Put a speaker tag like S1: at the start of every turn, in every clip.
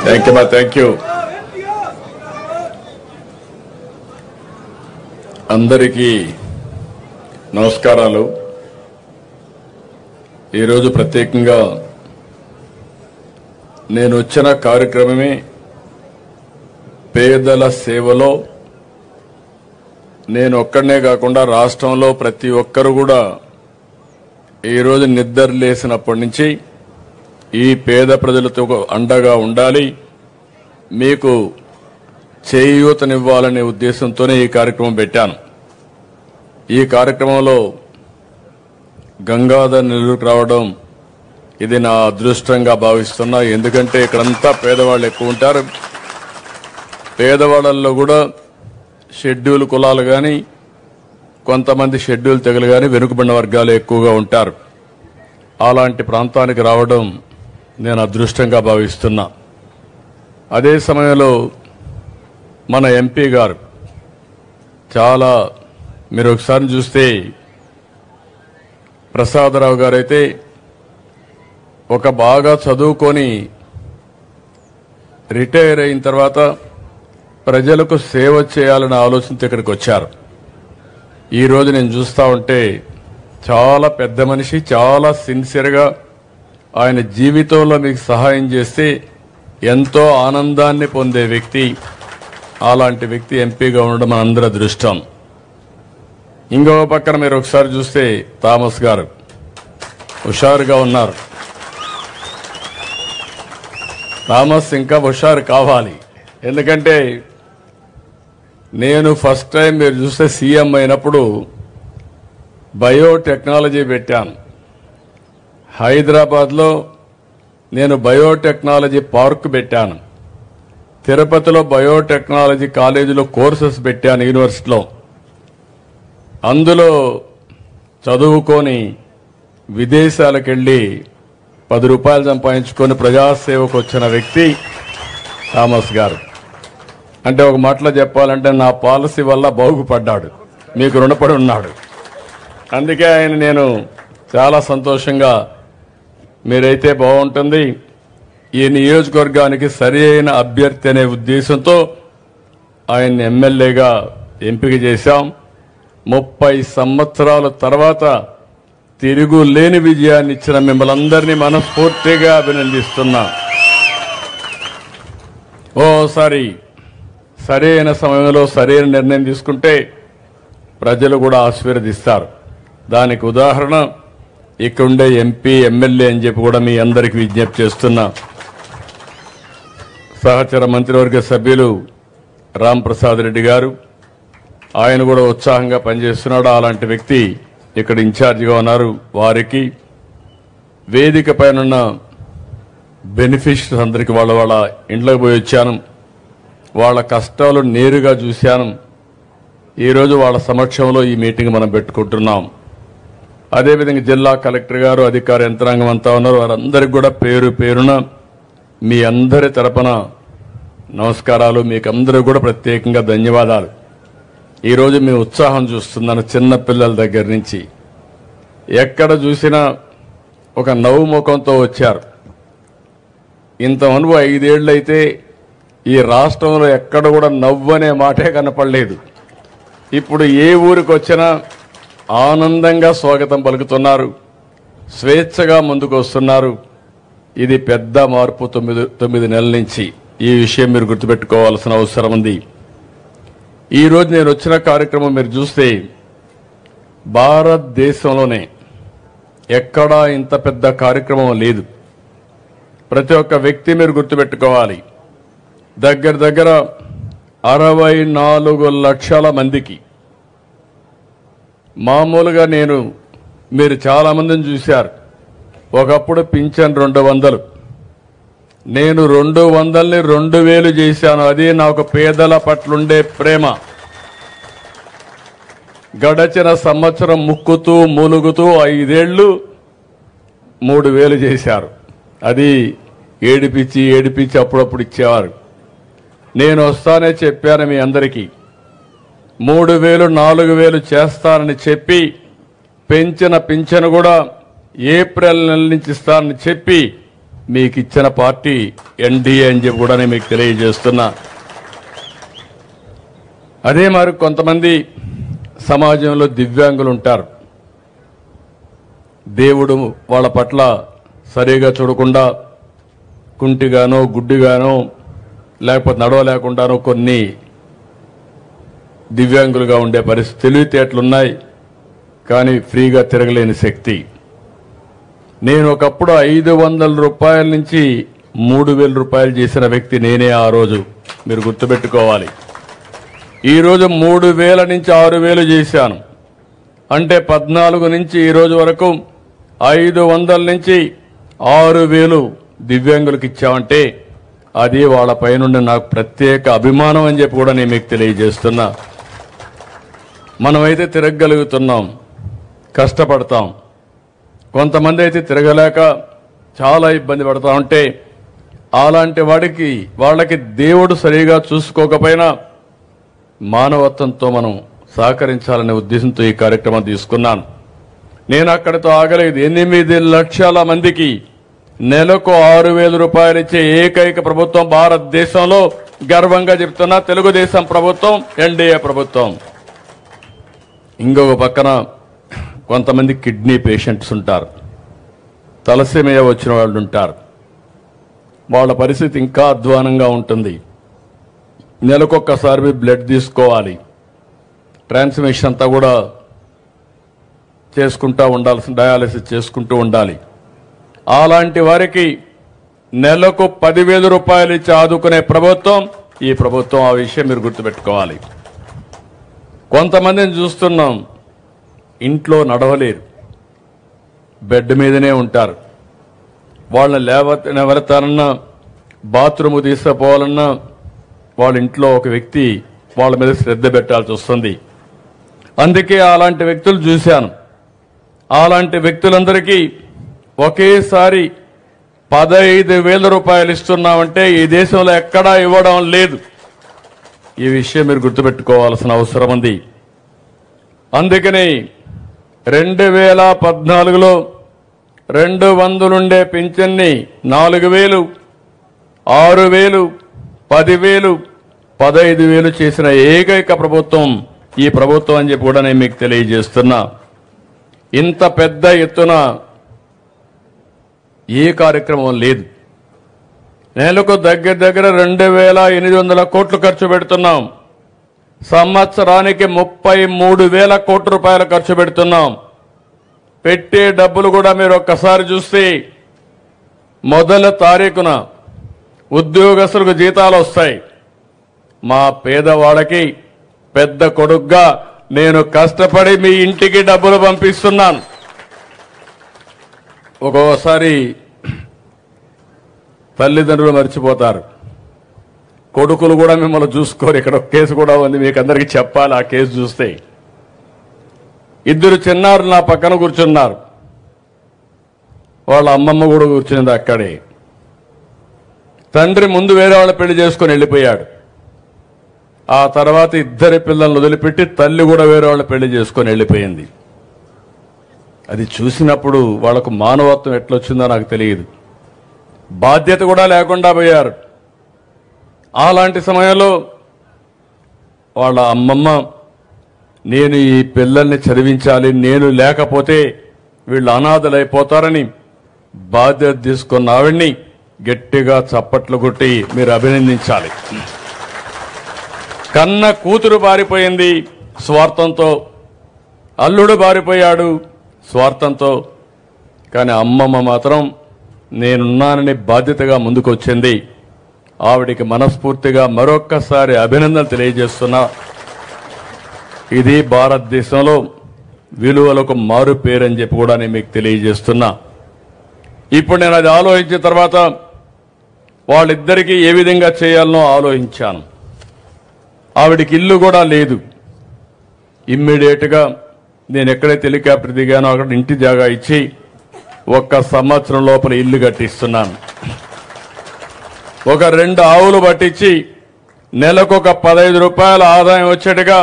S1: Thank you అందరికీ నమస్కారాలు. ఈరోజు ప్రత్యేకంగా నేను వచ్చిన కార్యక్రమమే పేదల సేవలో. నేను ఒక్కడనే కాకుండా రాష్ట్రంలో ప్రతి ఒక్కరు కూడా ఈరోజు నిద్ర లేసినప్పటి నుంచి ఈ పేద ప్రజలతో అండగా ఉండాలి, మీకు చేయూతనివ్వాలనే ఉద్దేశంతోనే ఈ కార్యక్రమం పెట్టాను. ఈ కార్యక్రమంలో గంగాధర్ నెల్లూరుకు రావడం ఇది నా అదృష్టంగా భావిస్తున్నా. ఎందుకంటే ఇక్కడంతా పేదవాళ్ళు ఎక్కువ ఉంటారు. పేదవాళ్ళల్లో కూడా షెడ్యూల్ కులాలు కానీ, కొంతమంది షెడ్యూల్ తెగలు కానీ, వెనుకబడిన వర్గాలు ఎక్కువగా ఉంటారు. అలాంటి ప్రాంతానికి రావడం నేను అదృష్టంగా భావిస్తున్నా. అదే సమయంలో మన ఎంపీ గారు చాలా, మీరు ఒకసారి చూస్తే ప్రసాదరావు గారైతే ఒక బాగా చదువుకొని రిటైర్ అయిన తర్వాత ప్రజలకు సేవ చేయాలనే ఆలోచనతో ఇక్కడికి వచ్చారు. ఈరోజు నేను చూస్తూ ఉంటే చాలా పెద్ద మనిషి, చాలా సిన్సియర్గా ఆయన జీవితంలో మీకు సహాయం చేస్తే ఎంతో ఆనందాన్ని పొందే వ్యక్తి. అలాంటి వ్యక్తి ఎంపీగా ఉండడం మనందరి అదృష్టం. ఇంకో పక్కన మీరు ఒకసారి చూస్తే థామస్ గారు హుషారుగా ఉన్నారు. థామస్ ఇంకా హుషారు కావాలి. ఎందుకంటే నేను ఫస్ట్ టైం మీరు చూస్తే సీఎం అయినప్పుడు బయోటెక్నాలజీ పెట్టాను. హైదరాబాద్లో నేను బయోటెక్నాలజీ పార్క్ పెట్టాను. తిరుపతిలో బయోటెక్నాలజీ కాలేజీలో కోర్సెస్ పెట్టాను యూనివర్సిటీలో. అందులో చదువుకొని విదేశాలకు వెళ్ళి 10 రూపాయలు సంపాదించుకొని ప్రజాసేవకు వచ్చిన వ్యక్తి థామస్ గారు. అంటే ఒక మాటలో చెప్పాలంటే నా పాలసీ వల్ల బాగుపడ్డాడు, మీకు రుణపడి ఉన్నాడు. అందుకే ఆయన నేను చాలా సంతోషంగా, మీరైతే బాగుంటుంది, ఈ నియోజకవర్గానికి సరి అయిన అభ్యర్థి అనే ఉద్దేశంతో ఆయన్ని ఎమ్మెల్యేగా ఎంపిక చేశాం. 30 సంవత్సరాల తర్వాత తిరుగులేని విజయాన్ని ఇచ్చిన మిమ్మల్ని అందరినీ మనస్ఫూర్తిగా అభినందిస్తున్నా. ఓసారి సరైన సమయంలో సరైన నిర్ణయం తీసుకుంటే ప్రజలు కూడా ఆశీర్వదిస్తారు. దానికి ఉదాహరణ ఇక్కడుండే ఎంపీ, ఎమ్మెల్యే అని చెప్పి కూడా మీ అందరికీ విజ్ఞప్తి చేస్తున్నా. సహచర మంత్రివర్గ సభ్యులు రామ్ ప్రసాద్ రెడ్డి గారు, ఆయన కూడా ఉత్సాహంగా పనిచేస్తున్నాడు. అలాంటి వ్యక్తి ఇక్కడ ఇన్ఛార్జిగా ఉన్నారు. వారికి వేదిక పైన బెనిఫిషరీస్ అందరికీ వాళ్ళ ఇంట్లోకి పోయి వచ్చాను. వాళ్ళ కష్టాలు నేరుగా చూశాను. ఈరోజు వాళ్ళ సమక్షంలో ఈ మీటింగ్ మనం పెట్టుకుంటున్నాం. అదేవిధంగా జిల్లా కలెక్టర్ గారు, అధికార యంత్రాంగం అంతా ఉన్నారు. వారందరికీ కూడా పేరు పేరున మీ అందరి తరపున నమస్కారాలు. మీకు అందరూ కూడా ప్రత్యేకంగా ధన్యవాదాలు. ఈరోజు మీ ఉత్సాహం చూస్తున్నాను. చిన్న పిల్లల దగ్గర నుంచి ఎక్కడ చూసినా ఒక నవ్వు ముఖంతో వచ్చారు. ఇంత అనువు 5 ఏళ్ళు అయితే ఈ రాష్ట్రంలో ఎక్కడ కూడా నవ్వు అనే మాటే కనపడలేదు. ఇప్పుడు ఏ ఊరికి వచ్చినా ఆనందంగా స్వాగతం పలుకుతున్నారు, స్వేచ్ఛగా ముందుకు వస్తున్నారు. ఇది పెద్ద మార్పు 9 నెలల నుంచి. ఈ విషయం మీరు గుర్తుపెట్టుకోవాల్సిన అవసరం ఉంది. ఈరోజు నేను వచ్చిన కార్యక్రమం మీరు చూస్తే భారతదేశంలోనే ఎక్కడా ఇంత పెద్ద కార్యక్రమం లేదు. ప్రతి ఒక్క వ్యక్తి మీరు గుర్తుపెట్టుకోవాలి. దగ్గర 64 లక్షల మందికి. మామూలుగా మీరు చాలా మందిని చూశారు. ఒకప్పుడు పింఛన్ 200, నేను 200ని 2000 చేశాను. అది నాకు పేదల పట్లుండే ప్రేమ. గడచిన సంవత్సరం ముక్కుతూ మూలుగుతూ 5 ఏళ్లు 3000 చేశారు. అది ఏడిపించి అప్పుడప్పుడు ఇచ్చేవారు. నేను వస్తానే చెప్పాను మీ అందరికీ. 3000 4000 చేస్తానని చెప్పి పెంచిన పింఛను కూడా ఏప్రిల్ నెల నుంచి ఇస్తానని చెప్పి మీకు ఇచ్చిన పార్టీ ఎన్డీఏ అని చెప్పి కూడా నేను మీకు తెలియజేస్తున్నా. అదే మరి కొంతమంది సమాజంలో దివ్యాంగులు ఉంటారు. దేవుడు వాళ్ళ పట్ల సరిగా చూడకుండా కుంటిగానో గుడ్డిగానో లేకపోతే నడవలేకుండానో కొన్ని దివ్యాంగులుగా ఉండే పరిస్థితి. తెలివితేటలున్నాయి కానీ ఫ్రీగా తిరగలేని శక్తి. నేను ఒకప్పుడు 500 రూపాయల నుంచి 3000 రూపాయలు చేసిన వ్యక్తి నేనే ఆ రోజు. మీరు గుర్తుపెట్టుకోవాలి. ఈరోజు 3000 నుంచి 6000 చేశాను. అంటే 14 నుంచి ఈ రోజు వరకు 500 నుంచి 6000 దివ్యాంగులకు ఇచ్చామంటే అది వాళ్ళ పైనుండి నాకు ప్రత్యేక అభిమానం అని చెప్పి కూడా నేను మీకు తెలియజేస్తున్నా. మనమైతే తిరగగలుగుతున్నాం, కష్టపడతాం. కొంతమంది అయితే తిరగలేక చాలా ఇబ్బంది పడతా ఉంటే అలాంటి వాళ్ళకి దేవుడు సరిగా చూసుకోకపోయినా మానవత్వంతో మనం సహకరించాలనే ఉద్దేశంతో ఈ కార్యక్రమం తీసుకున్నాను. నేను అక్కడితో ఆగలేదు. 8 లక్షల మందికి నెలకు 6000 రూపాయలు ఇచ్చే ఏకైక ప్రభుత్వం భారతదేశంలో గర్వంగా చెప్తున్నా తెలుగుదేశం ప్రభుత్వం, ఎన్డీఏ ప్రభుత్వం. ఇంకొక పక్కన కొంతమంది కిడ్నీ పేషెంట్స్ ఉంటారు, తలసేమియా వచ్చిన వాళ్ళు ఉంటారు. వాళ్ళ పరిస్థితి ఇంకా అధ్వానంగా ఉంటుంది. నెలకొక్కసారి బ్లడ్ తీసుకోవాలి, ట్రాన్స్మిషన్ అంతా కూడా చేసుకుంటూ ఉండాల్సిన, డయాలసిస్ చేసుకుంటూ ఉండాలి. అలాంటి వారికి నెలకు 10,000 రూపాయలు ఇచ్చి ఆదుకునే ప్రభుత్వం ఈ ప్రభుత్వం. ఆ విషయం మీరు గుర్తుపెట్టుకోవాలి. కొంతమందిని చూస్తున్నాం, ఇంట్లో నడవలేరు, బెడ్ మీదనే ఉంటారు. వాళ్ళని ఎవరితోనన్నా బాత్రూమ్ తీసుకుపోవాలన్నా వాళ్ళ ఇంట్లో ఒక వ్యక్తి వాళ్ళ మీద శ్రద్ధ పెట్టాల్సి వస్తుంది. అందుకే అలాంటి వ్యక్తులు చూశాను. అలాంటి వ్యక్తులందరికీ ఒకేసారి 15,000 రూపాయలు ఇస్తున్నామంటే ఈ దేశంలో ఎక్కడా ఇవ్వడం లేదు. ఈ విషయం మీరు గుర్తుపెట్టుకోవాల్సిన అవసరం ఉంది. అందుకని 2014లో 200 ఉండే పింఛన్ని 4,000, 6,000, 10,000, 15,000 చేసిన ఏకైక ప్రభుత్వం ఈ ప్రభుత్వం అని చెప్పి కూడా నేను మీకు తెలియజేస్తున్నా. ఇంత పెద్ద ఎత్తున ఏ కార్యక్రమం లేదు. నెలకు దగ్గర 2,800 కోట్లు ఖర్చు పెడుతున్నాం. సంవత్సరానికి 33,000 కోట్ల రూపాయలు ఖర్చు పెడుతున్నాం. పెట్టే డబ్బులు కూడా మీరు ఒక్కసారి చూస్తే మొదటి తారీఖున ఉద్యోగస్తులకు జీతాలు వస్తాయి. మా పేదవాళ్ళకి పెద్ద కొడుగ్గా నేను కష్టపడి మీ ఇంటికి డబ్బులు పంపిస్తున్నాను. ఒక్కోసారి తల్లిదండ్రులు మర్చిపోతారు, కొడుకులు కూడా మిమ్మల్ని చూసుకోరు. ఇక్కడ ఒక కేసు కూడా ఉంది, మీకు అందరికీ చెప్పాలి. ఆ కేసు చూస్తే 2 చిన్నారులు నా పక్కన కూర్చున్నారు. వాళ్ళ అమ్మమ్మ కూడా కూర్చున్నది అక్కడే. తండ్రి ముందు వేరే వాళ్ళ పెళ్లి చేసుకొని వెళ్ళిపోయాడు. ఆ తర్వాత 2 పిల్లలను వదిలిపెట్టి తల్లి కూడా వేరే వాళ్ళ పెళ్లి చేసుకొని వెళ్ళిపోయింది. అది చూసినప్పుడు వాళ్ళకు మానవత్వం ఎట్లొచ్చిందో నాకు తెలియదు. బాధ్యత కూడా లేకుండా పోయారు. అలాంటి సమయంలో వాళ్ళ అమ్మమ్మ, నేను ఈ పిల్లల్ని చదివించాలి, నేను లేకపోతే వీళ్ళు అనాథలైపోతారని బాధ్యత తీసుకున్న ఆవిడ్ని గట్టిగా చప్పట్లు కొట్టి మీరు అభినందించాలి. కన్న కూతురు బారిపోయింది స్వార్థంతో, అల్లుడు బారిపోయాడు స్వార్థంతో. కానీ అమ్మమ్మ మాత్రం నేనున్నానని బాధ్యతగా ముందుకు వచ్చింది. ఆవిడికి మనస్ఫూర్తిగా మరొక్కసారి అభినందనలు తెలియజేస్తున్నా. ఇది భారతదేశంలో విలువలకు మారు పేరని చెప్పి కూడా నేను మీకు తెలియజేస్తున్నా. ఇప్పుడు నేను అది ఆలోచించిన తర్వాత వాళ్ళిద్దరికీ ఏ విధంగా చేయాలనో ఆలోచించాను. ఆవిడికి ఇల్లు కూడా లేదు. ఇమ్మీడియట్గా నేను ఎక్కడైతే హెలికాప్టర్ దిగానో అక్కడ ఇంటి జాగా ఇచ్చి 1 సంవత్సరం లోపల ఇల్లు కట్టిస్తున్నాను. ఒక 2 ఆవులు పట్టించి నెలకొక 15 రూపాయల ఆదాయం వచ్చేట్టుగా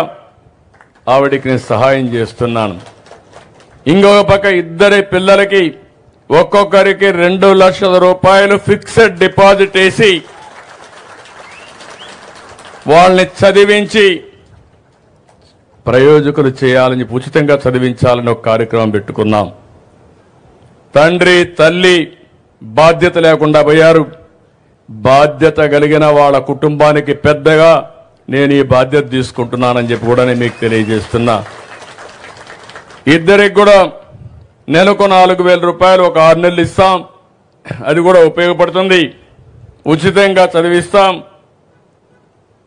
S1: ఆవిడికి నేను సహాయం చేస్తున్నాను. ఇంకొక పక్క 2 పిల్లలకి ఒక్కొక్కరికి 2 లక్షల రూపాయలు ఫిక్స్డ్ డిపాజిట్ వేసి వాళ్ళని చదివించి ప్రయోజకులు చేయాలని, ఉచితంగా చదివించాలని ఒక కార్యక్రమం పెట్టుకున్నాం. తండ్రి తల్లి బాధ్యత లేకుండా పోయారు. బాధ్యత కలిగిన వాళ్ళ కుటుంబానికి పెద్దగా నేను ఈ బాధ్యత తీసుకుంటున్నానని చెప్పి కూడా నేను మీకు తెలియజేస్తున్నా. ఇద్దరికి కూడా నెలకు 4,000 రూపాయలు ఒక 6 నెలలు ఇస్తాం. అది కూడా ఉపయోగపడుతుంది. ఉచితంగా చదివిస్తాం.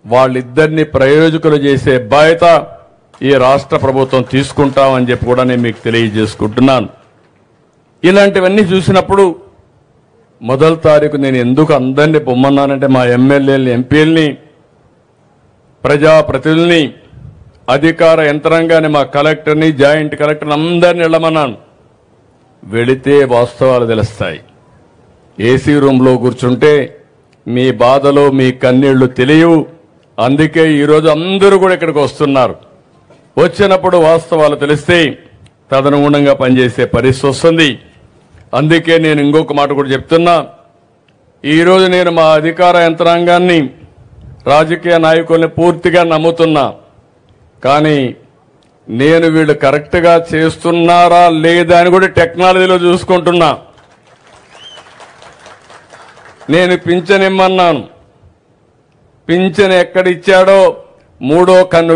S1: వాళ్ళిద్దరిని ప్రయోజకులు చేసే బాధ్యత ఈ రాష్ట్ర ప్రభుత్వం తీసుకుంటామని చెప్పి కూడా నేను మీకు తెలియజేసుకుంటున్నాను. ఇలాంటివన్నీ చూసినప్పుడు మొదటి తారీఖు నేను ఎందుకు అందరినీ పొమ్మన్నానంటే మా ఎమ్మెల్యేలని, ఎంపీలని, ప్రజాప్రతినిధుల్ని, అధికార యంత్రాంగాన్ని, మా కలెక్టర్ని, జాయింట్ కలెక్టర్ని అందరిని వెళ్ళమన్నాను. వెళితే వాస్తవాలు తెలుస్తాయి. ఏసీ రూమ్లో కూర్చుంటే మీ బాధలు, మీ కన్నీళ్లు తెలియవు. అందుకే ఈరోజు అందరూ కూడా ఇక్కడికి వస్తున్నారు. వచ్చినప్పుడు వాస్తవాలు తెలిస్తే తదనుగుణంగా పనిచేసే పరిస్థితి వస్తుంది. అందుకే నేను ఇంకొక మాట కూడా చెప్తున్నా. ఈరోజు నేను మా అధికార యంత్రాంగాన్ని, రాజకీయ నాయకుల్ని పూర్తిగా నమ్ముతున్నా. కానీ నేను వీళ్ళు కరెక్ట్గా చేస్తున్నారా లేదా అని కూడా టెక్నాలజీలో చూసుకుంటున్నా. నేను పింఛన్ ఇమ్మన్నాను. పింఛన్ ఎక్కడిచ్చాడో 3వ కన్ను